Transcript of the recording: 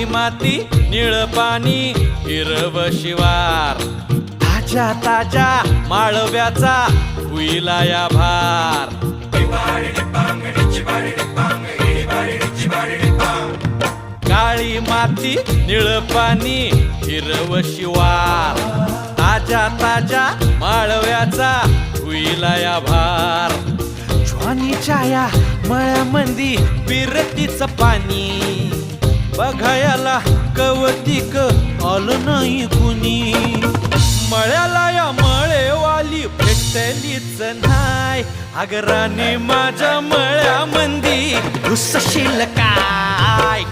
काळी माती निळ पाणी हिरव शिवार ताज्या ताज्या माळव्याचा हुईला या भार काळी माती निळ पाणी हिरव शिवार ताज्या ताज्या माळव्याचा हुईला या भार ज्वानीच्या या मळ्यामंदी पिरतीच पाणी बघायला कवतिक आलं नाही कुणी मळ्याला या मळेवाली भेटलीच नाय अगराने माझ्या मळ्यामंदी घुसशील काय